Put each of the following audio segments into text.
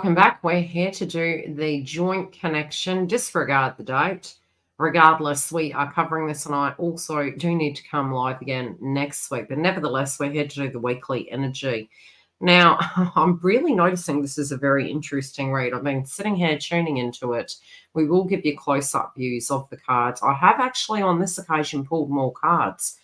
Welcome back. We're here to do the joint connection. Disregard the date. Regardless, we are covering this, and I also do need to come live again next week. But nevertheless, we're here to do the weekly energy. Now, I'm really noticing this is a very interesting read. I've been sitting here tuning into it. We will give you close-up views of the cards. I have actually on this occasion pulled more cards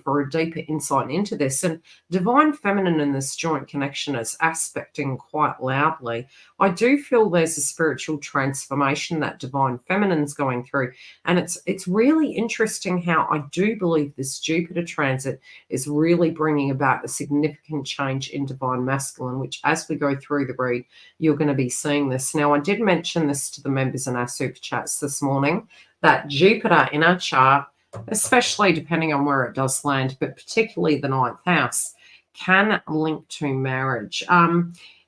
for a deeper insight into this. And Divine Feminine in this joint connection is aspecting quite loudly. I do feel there's a spiritual transformation that Divine Feminine's going through. And it's really interesting how I do believe this Jupiter transit is really bringing about a significant change in Divine Masculine, which as we go through the read, you're going to be seeing this. Now, I did mention this to the members in our super chats this morning, that Jupiter in our chart, especially depending on where it does land, but particularly the 9th house, can link to marriage.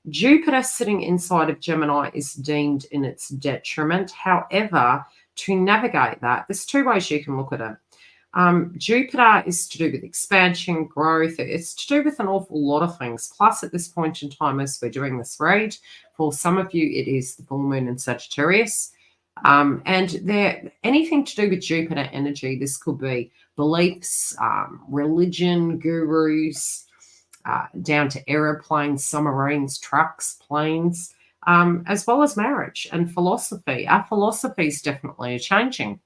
Jupiter sitting inside of Gemini is deemed in its detriment. However, to navigate that, there's two ways you can look at it. Jupiter is to do with expansion, growth. It's to do with an awful lot of things. Plus, at this point in time, as we're doing this read, for some of you, it is the full moon in Sagittarius. And there, anything to do with Jupiter energy, this could be beliefs, religion, gurus, down to aeroplanes, submarines, trucks, planes, as well as marriage and philosophy. Our philosophies definitely are changing.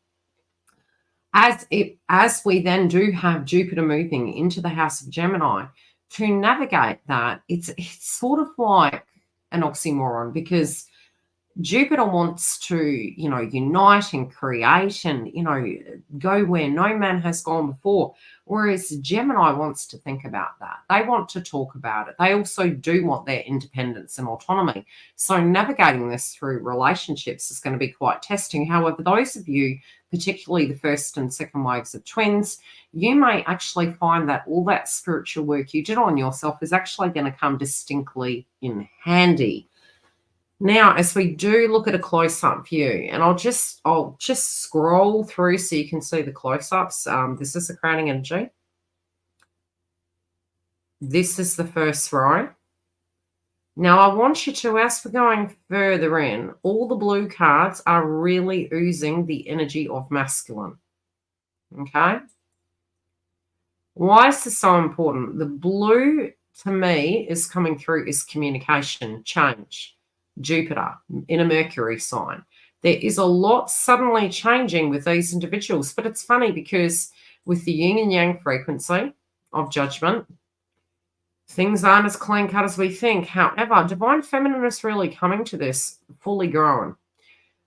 As we then do have Jupiter moving into the house of Gemini, to navigate that, it's sort of like an oxymoron, because Jupiter wants to, unite and create and, go where no man has gone before. Whereas Gemini wants to think about that. They want to talk about it. They also do want their independence and autonomy. So navigating this through relationships is going to be quite testing. However, those of you, particularly the first and second waves of twins, you may actually find that all that spiritual work you did on yourself is actually going to come distinctly in handy. Now, as we do look at a close-up view, and I'll just scroll through so you can see the close-ups. This is the crowning energy. This is the first row. Now, I want you to, as we're going further in, all the blue cards are really oozing the energy of masculine. Okay? Why is this so important? The blue, to me, is coming through is communication, change. Jupiter in a Mercury sign. There is a lot suddenly changing with these individuals, but it's funny because with the yin and yang frequency of judgment, things aren't as clean cut as we think. However, Divine Feminine is really coming to this fully grown.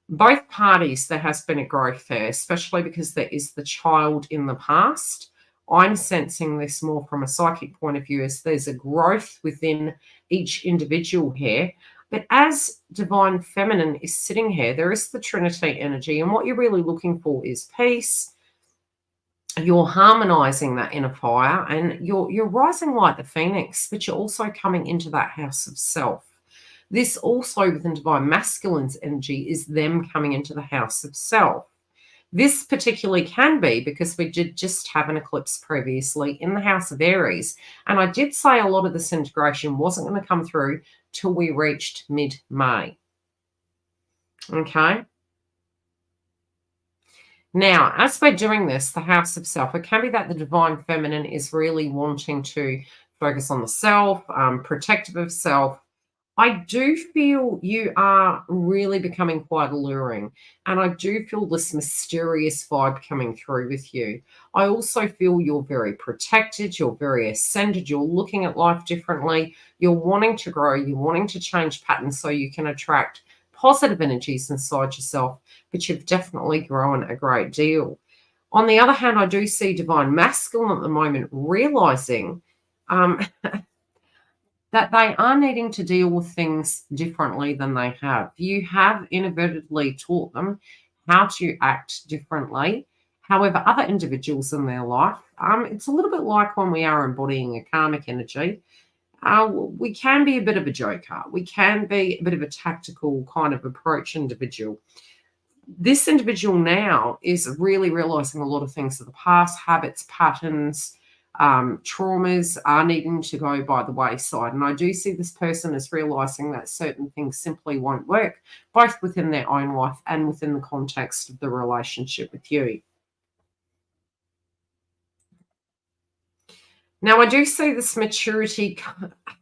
Both parties, there has been a growth there, especially because there is the child in the past. I'm sensing this more from a psychic point of view, as there's a growth within each individual here. But as Divine Feminine is sitting here, there is the Trinity energy. And what you're really looking for is peace. You're harmonizing that inner fire, and you're rising like the phoenix, but you're also coming into that house of self. This also within Divine Masculine's energy is them coming into the house of self. This particularly can be because we did just have an eclipse previously in the house of Aries. And I did say a lot of this integration wasn't going to come through till we reached mid-May. Okay. Now, as we're doing this, the house of self, it can be that the Divine Feminine is really wanting to focus on the self, protective of self. I do feel you are really becoming quite alluring, and I do feel this mysterious vibe coming through with you. I also feel you're very protected, you're very ascended, you're looking at life differently, you're wanting to grow, you're wanting to change patterns so you can attract positive energies inside yourself, but you've definitely grown a great deal. On the other hand, I do see Divine Masculine at the moment realizing that they are needing to deal with things differently than they have. You have inadvertently taught them how to act differently. However, other individuals in their life, it's a little bit like when we are embodying a karmic energy. We can be a bit of a joker. We can be a bit of a tactical kind of approach individual. This individual now is really realizing a lot of things of the past, habits, patterns, traumas are needing to go by the wayside. And I do see this person as realizing that certain things simply won't work, both within their own life and within the context of the relationship with you. Now, I do see this maturity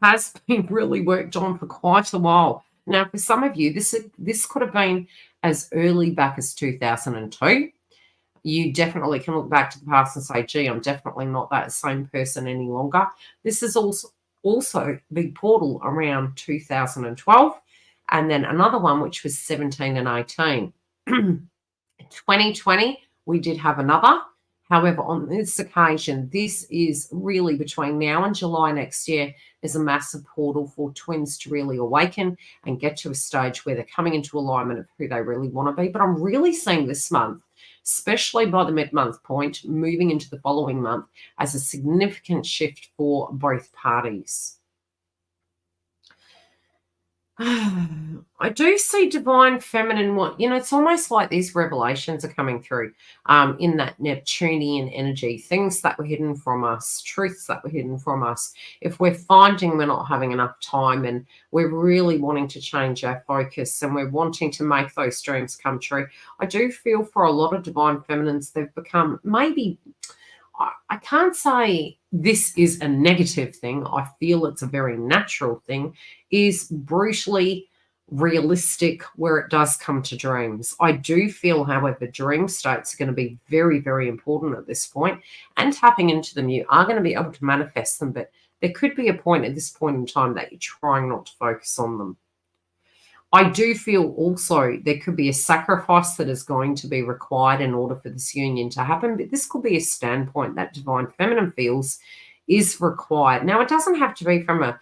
has been really worked on for quite a while. Now, for some of you, this could have been as early back as 2002. You definitely can look back to the past and say, gee, I'm definitely not that same person any longer. This is also big portal around 2012. And then another one, which was 17 and 18. 2020, we did have another. However, on this occasion, this is really between now and July next year, there's a massive portal for twins to really awaken and get to a stage where they're coming into alignment of who they really want to be. But I'm really seeing this month, especially by the mid-month point, moving into the following month, as a significant shift for both parties. I do see divine feminine. It's almost like these revelations are coming through in that Neptunian energy, things that were hidden from us, truths that were hidden from us. If we're finding we're not having enough time and we're really wanting to change our focus and we're wanting to make those dreams come true, I do feel for a lot of divine feminines, they've become maybe, I can't say this is a negative thing. I feel it's a very natural thing, is brutally realistic where it does come to dreams. I do feel, however, dream states are going to be very, very important at this point, and tapping into them, you are going to be able to manifest them, but there could be a point at this point in time that you're trying not to focus on them. I do feel also there could be a sacrifice that is going to be required in order for this union to happen, but this could be a standpoint that divine feminine feels is required. Now, it doesn't have to be from a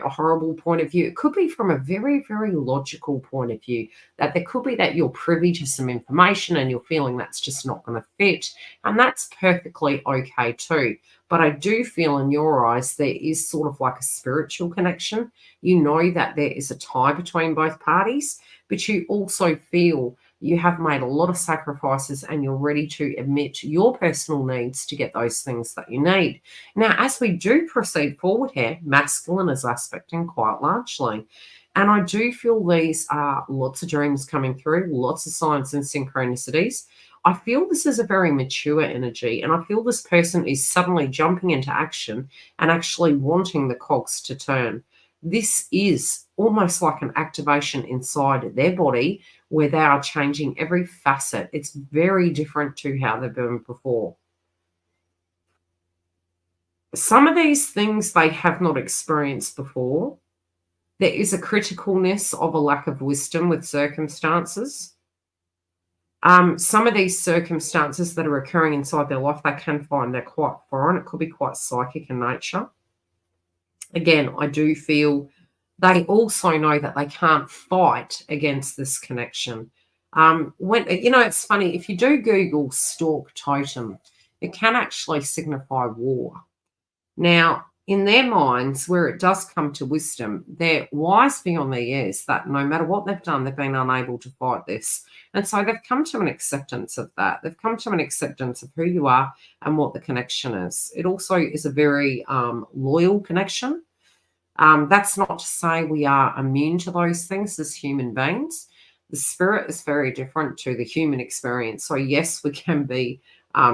horrible point of view. It could be from a very, very logical point of view, that there could be that you're privy to some information and you're feeling that's just not going to fit, and that's perfectly okay too. But I do feel in your eyes there is sort of like a spiritual connection. You know that there is a tie between both parties, but you also feel you have made a lot of sacrifices and you're ready to admit your personal needs to get those things that you need. Now, as we do proceed forward here, masculine is aspecting quite largely. And I do feel these are lots of dreams coming through, lots of signs and synchronicities. I feel this is a very mature energy, and I feel this person is suddenly jumping into action and actually wanting the cogs to turn. This is almost like an activation inside their body where they are changing every facet. It's very different to how they've been before. Some of these things they have not experienced before. There is a criticalness of a lack of wisdom with circumstances. Some of these circumstances that are occurring inside their life, they can find they're quite foreign. It could be quite psychic in nature. Again, I do feel they also know that they can't fight against this connection. It's funny, if you do Google stalk totem, it can actually signify war. Now, in their minds, where it does come to wisdom, they're wise beyond their years that no matter what they've done, they've been unable to fight this. And so they've come to an acceptance of that. They've come to an acceptance of who you are and what the connection is. It also is a very loyal connection. That's not to say we are immune to those things as human beings. The spirit is very different to the human experience. So yes, we can be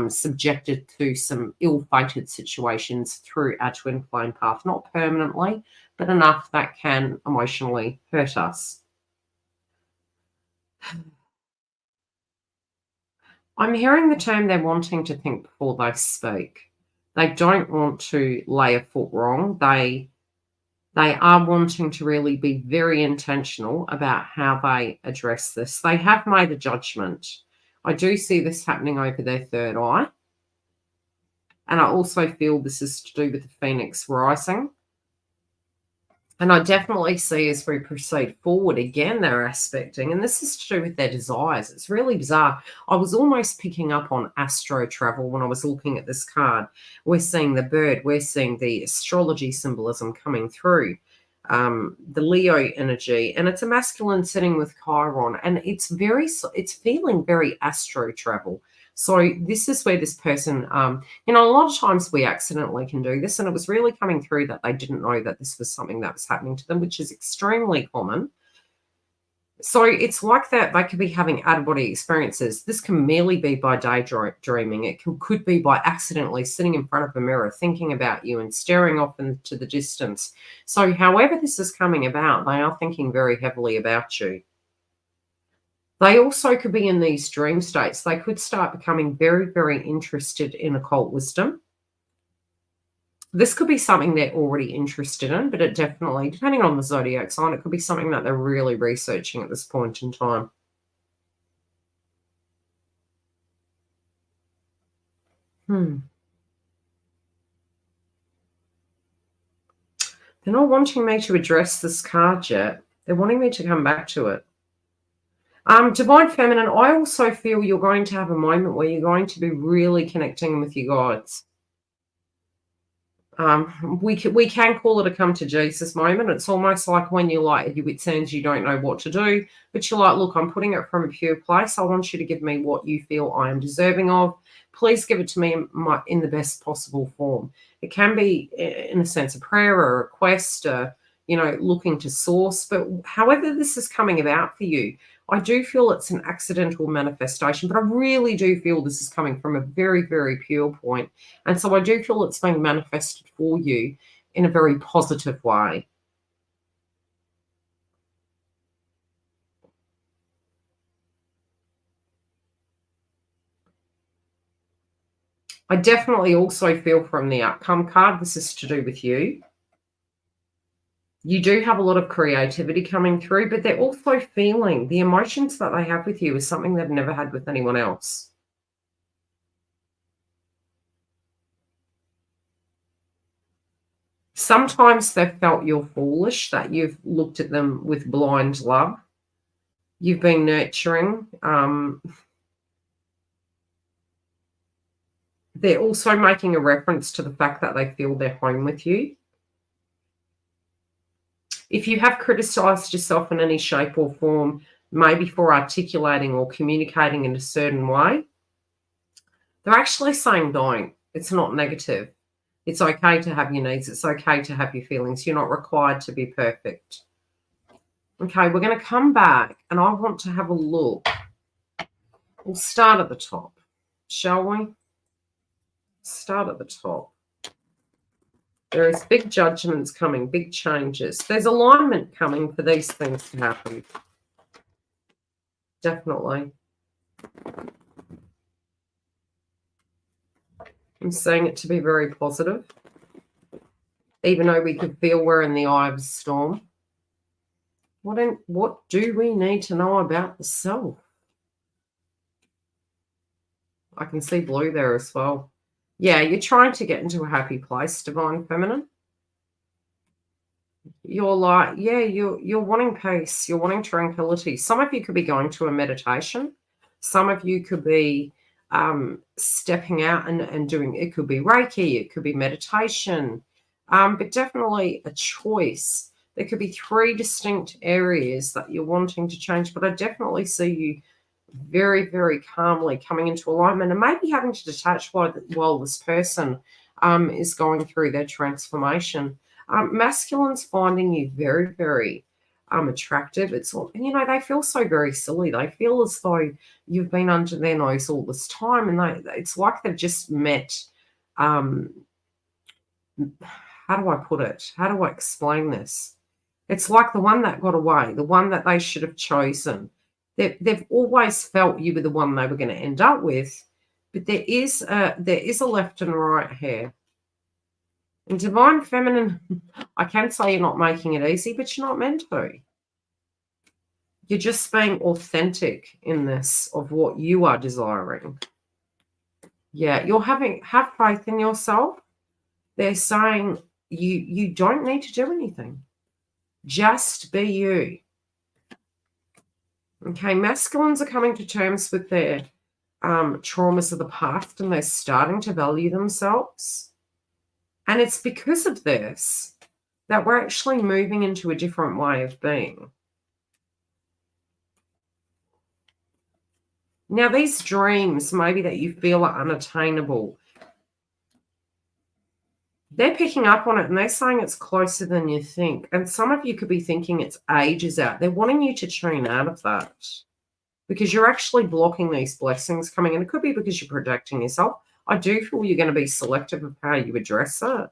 subjected to some ill-fated situations through our twin flame path, not permanently, but enough that can emotionally hurt us. I'm hearing the term they're wanting to think before they speak. They don't want to lay a foot wrong. They are wanting to really be very intentional about how they address this. They have made a judgment. I do see this happening over their third eye. And I also feel this is to do with the Phoenix rising. And I definitely see as we proceed forward, again, they're aspecting, and this is to do with their desires. It's really bizarre. I was almost picking up on astro travel when I was looking at this card. We're seeing the bird. We're seeing the astrology symbolism coming through, the Leo energy, and it's a masculine sitting with Chiron, and it's feeling very astro travel. So this is where this person, a lot of times we accidentally can do this, and it was really coming through that they didn't know that this was something that was happening to them, which is extremely common. So it's like that they could be having out-of-body experiences. This can merely be by daydreaming. It could be by accidentally sitting in front of a mirror, thinking about you and staring off into the distance. So however this is coming about, they are thinking very heavily about you. They also could be in these dream states. They could start becoming very, very interested in occult wisdom. This could be something they're already interested in, but it definitely, depending on the zodiac sign, it could be something that they're really researching at this point in time. They're not wanting me to address this card yet. They're wanting me to come back to it. Divine Feminine, I also feel you're going to have a moment where you're going to be really connecting with your guides. We can call it a come to Jesus moment. It's almost like when you're like at your wit's ends, you don't know what to do, but you're like, look, I'm putting it from a pure place. I want you to give me what you feel I am deserving of. Please give it to me in the best possible form. It can be, in a sense, a prayer or a request, looking to source. But however this is coming about for you, I do feel it's an accidental manifestation, but I really do feel this is coming from a very, very pure point. And so I do feel it's being manifested for you in a very positive way. I definitely also feel from the outcome card, this is to do with you. You do have a lot of creativity coming through, but they're also feeling the emotions that they have with you is something they've never had with anyone else. Sometimes they've felt you're foolish, that you've looked at them with blind love. You've been nurturing. They're also making a reference to the fact that they feel they're home with you. If you have criticized yourself in any shape or form, maybe for articulating or communicating in a certain way, they're actually saying don't. It's not negative. It's okay to have your needs. It's okay to have your feelings. You're not required to be perfect. Okay, we're going to come back and I want to have a look. We'll start at the top, shall we? Start at the top. There is big judgments coming, big changes. There's alignment coming for these things to happen. Definitely. I'm saying it to be very positive, even though we could feel we're in the eye of a storm. What do we need to know about the self? I can see blue there as well. Yeah, you're trying to get into a happy place, Divine Feminine. You're like, yeah, you're wanting peace. You're wanting tranquility. Some of you could be going to a meditation. Some of you could be stepping out and doing, it could be Reiki, it could be meditation, but definitely a choice. There could be 3 distinct areas that you're wanting to change, but I definitely see you very, very calmly coming into alignment and maybe having to detach while this person is going through their transformation. Masculines finding you very, very attractive. It's all, they feel so very silly. They feel as though you've been under their nose all this time, and it's like they've just met. How do I put it? How do I explain this? It's like the one that got away, the one that they should have chosen. They've always felt you were the one they were going to end up with, but there is a left and right here. And Divine Feminine, I can say you're not making it easy, but you're not meant to. You're just being authentic in this of what you are desiring. Yeah, have faith in yourself. They're saying you don't need to do anything. Just be you. Okay, masculines are coming to terms with their traumas of the past, and they're starting to value themselves. And it's because of this that we're actually moving into a different way of being. Now, these dreams, maybe that you feel are unattainable, they're picking up on it and they're saying it's closer than you think. And some of you could be thinking it's ages out. They're wanting you to tune out of that because you're actually blocking these blessings coming. And it could be because you're protecting yourself. I do feel you're going to be selective of how you address it.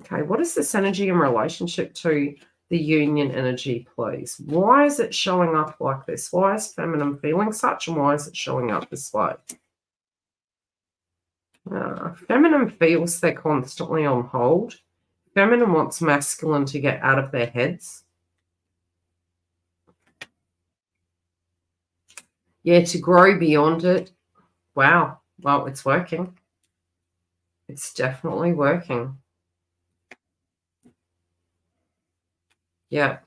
Okay, what is this energy in relationship to the union energy, please? Why is it showing up like this? Why is feminine feeling such, and why is it showing up this way? Feminine feels they're constantly on hold. Feminine wants masculine to get out of their heads. Yeah, to grow beyond it. Wow. Well, it's working. It's definitely working. Yeah.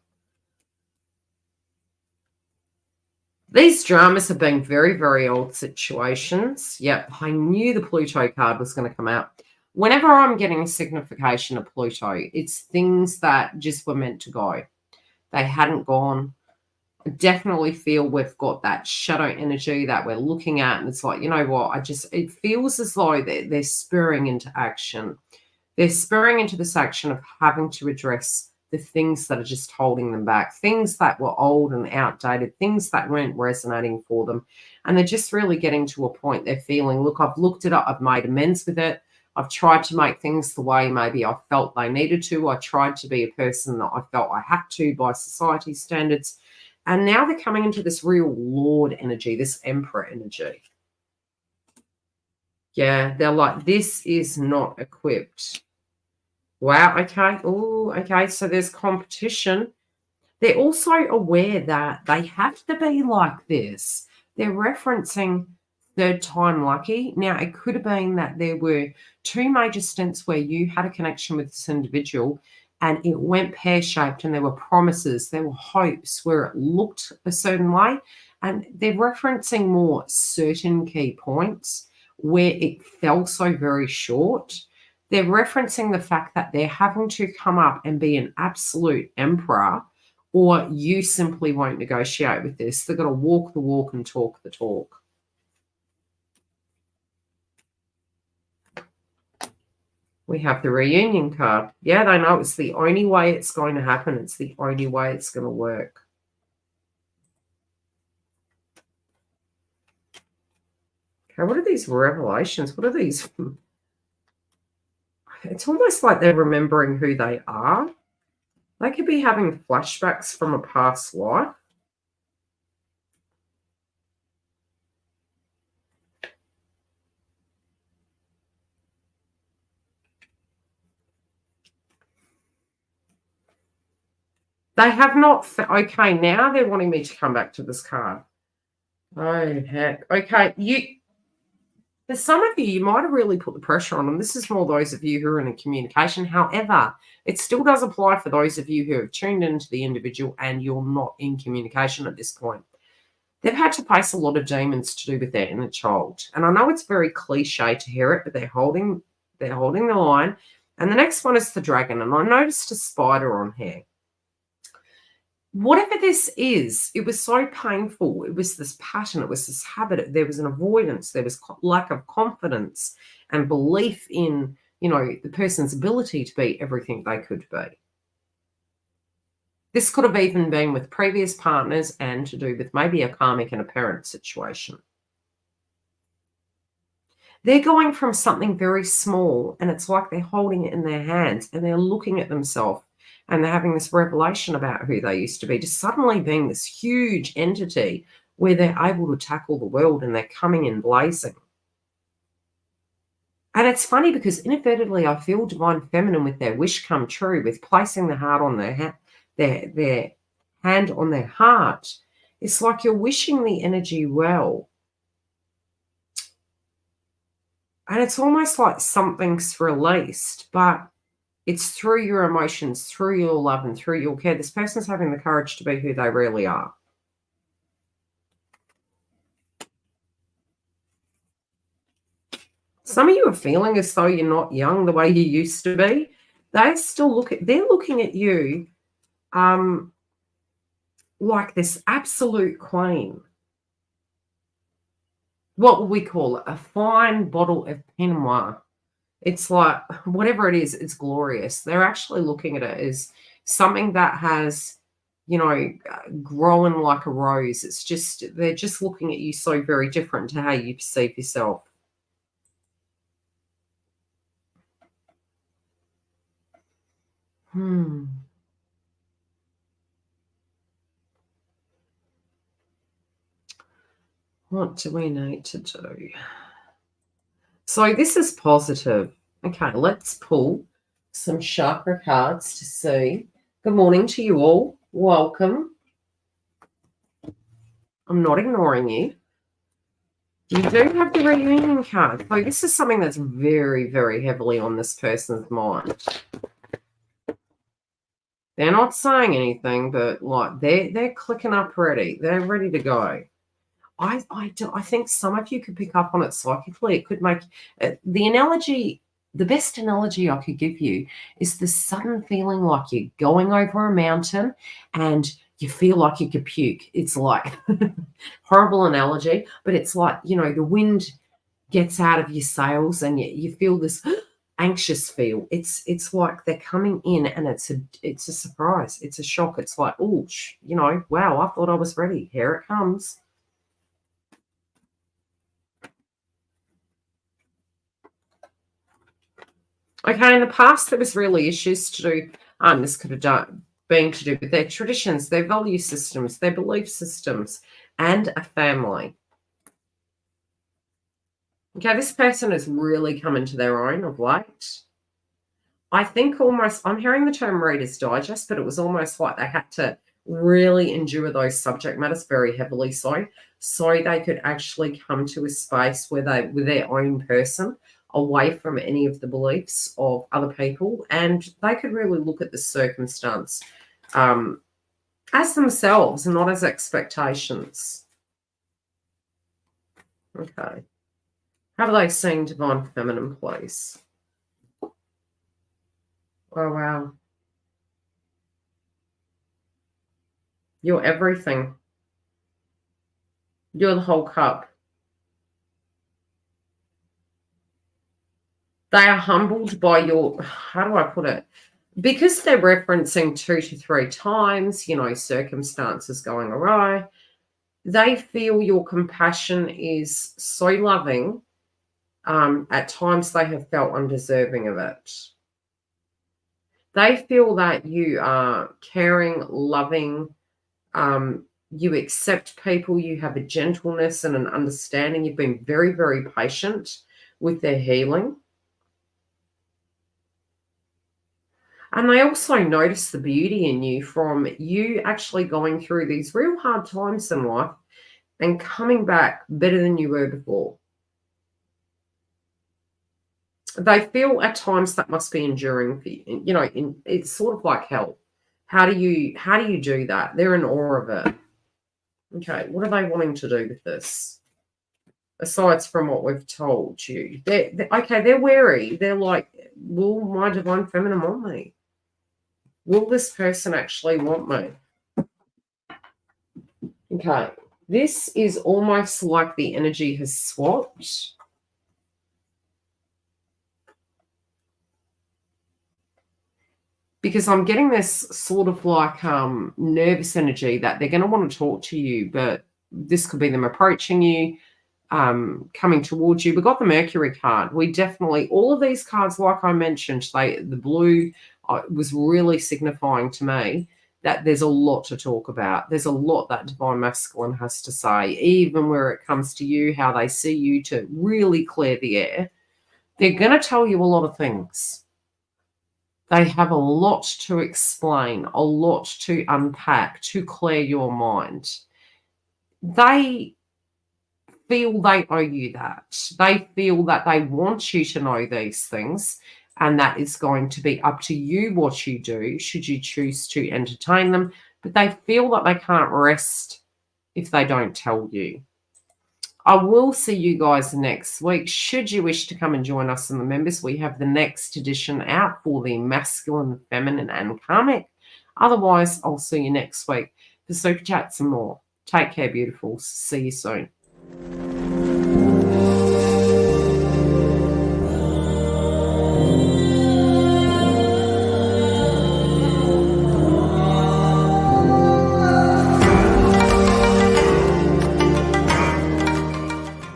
These dramas have been very, very old situations. Yep, I knew the Pluto card was going to come out. Whenever I'm getting a signification of Pluto, it's things that just were meant to go. They hadn't gone. I definitely feel we've got that shadow energy that we're looking at. And it's like, you know what? It feels as though they're spurring into action. They're spurring into this action of having to address the things that are just holding them back, things that were old and outdated, things that weren't resonating for them. And they're just really getting to a point they're feeling, look, I've looked it up, I've made amends with it. I've tried to make things the way maybe I felt they needed to. I tried to be a person that I felt I had to by society standards. And now they're coming into this real Lord energy, this Emperor energy. Yeah, they're like, this is not equipped. Wow, okay. Oh, okay. So there's competition. They're also aware that they have to be like this. They're referencing third time lucky. Now, it could have been that there were two major stints where you had a connection with this individual and it went pear-shaped and there were promises, there were hopes where it looked a certain way. And they're referencing more certain key points where it fell so very short. They're referencing the fact that they're having to come up and be an absolute emperor, or you simply won't negotiate with this. They've got to walk the walk and talk the talk. We have the reunion card. Yeah, they know it's the only way it's going to happen. It's the only way it's going to work. Okay, what are these revelations? What are these? It's almost like they're remembering who they are. They could be having flashbacks from a past life. They have not. Okay, now they're wanting me to come back to this card. Oh, heck. Okay, for some of you, you might have really put the pressure on them. This is more those of you who are in a communication. However, it still does apply for those of you who have tuned into the individual and you're not in communication at this point. They've had to face a lot of demons to do with their inner child. And I know it's very cliche to hear it, but they're holding the line. And the next one is the dragon. And I noticed a spider on here. Whatever this is, it was so painful. It was this pattern. It was this habit. There was an avoidance. There was lack of confidence and belief in, the person's ability to be everything they could be. This could have even been with previous partners and to do with maybe a karmic and a parent situation. They're going from something very small and it's like they're holding it in their hands and they're looking at themselves and they're having this revelation about who they used to be, to suddenly being this huge entity where they're able to tackle the world and they're coming in blazing. And it's funny because inadvertently I feel divine feminine with their wish come true, with placing the heart on their hand on their heart. It's like you're wishing the energy well. And it's almost like something's released, but it's through your emotions, through your love, and through your care. This person's having the courage to be who they really are. Some of you are feeling as though you're not young the way you used to be. They're looking at you like this absolute queen. What would we call it? A fine bottle of Pinot Noir. It's like whatever it is, it's glorious. They're actually looking at it as something that has, grown like a rose. It's just they're just looking at you so very different to how you perceive yourself. What do we need to do? So this is positive. Okay, let's pull some chakra cards to see. Good morning to you all. Welcome. I'm not ignoring you. You do have the reunion card. So this is something that's very, very heavily on this person's mind. They're not saying anything, but like they're clicking up ready. They're ready to go. I think some of you could pick up on it psychically. It could make the analogy. The best analogy I could give you is the sudden feeling like you're going over a mountain and you feel like you could puke. It's like horrible analogy, but it's like, the wind gets out of your sails and you feel this anxious feel. It's like they're coming in and it's a surprise. It's a shock. It's like, oh, wow, I thought I was ready. Here it comes. Okay, in the past, there was really issues to do. This could have been to do with their traditions, their value systems, their belief systems, and a family. Okay, this person has really come into their own of late. I think I'm hearing the term Reader's Digest, but it was almost like they had to really endure those subject matters very heavily so they could actually come to a space where they were their own person, away from any of the beliefs of other people, and they could really look at the circumstance as themselves and not as expectations. Okay. Have they seen Divine Feminine, please? Oh, wow. You're everything. You're the whole cup. They are humbled by how do I put it? Because they're referencing 2 to 3 times, circumstances going awry, they feel your compassion is so loving. At times they have felt undeserving of it. They feel that you are caring, loving, you accept people, you have a gentleness and an understanding. You've been very, very patient with their healing. And they also notice the beauty in you from you actually going through these real hard times in life and coming back better than you were before. They feel at times that must be enduring for you. It's sort of like hell. How do you do that? They're in awe of it. Okay, what are they wanting to do with this? Aside from what we've told you. They're wary. They're like, will my Divine Feminine want me? Will this person actually want me? Okay, this is almost like the energy has swapped. Because I'm getting this sort of like nervous energy that they're going to want to talk to you, but this could be them approaching you, coming towards you. We got the Mercury card. We definitely, all of these cards, like I mentioned, the blue was really signifying to me that there's a lot to talk about. There's a lot that Divine Masculine has to say, even where it comes to you, how they see you, to really clear the air. They're going to tell you a lot of things. They have a lot to explain, a lot to unpack, to clear your mind. They feel they owe you that. They feel that they want you to know these things, and that is going to be up to you what you do, should you choose to entertain them. But they feel that they can't rest if they don't tell you. I will see you guys next week. Should you wish to come and join us in the members, we have the next edition out for the masculine, feminine, and karmic. Otherwise, I'll see you next week. for super chats and more. Take care, beautifuls. See you soon.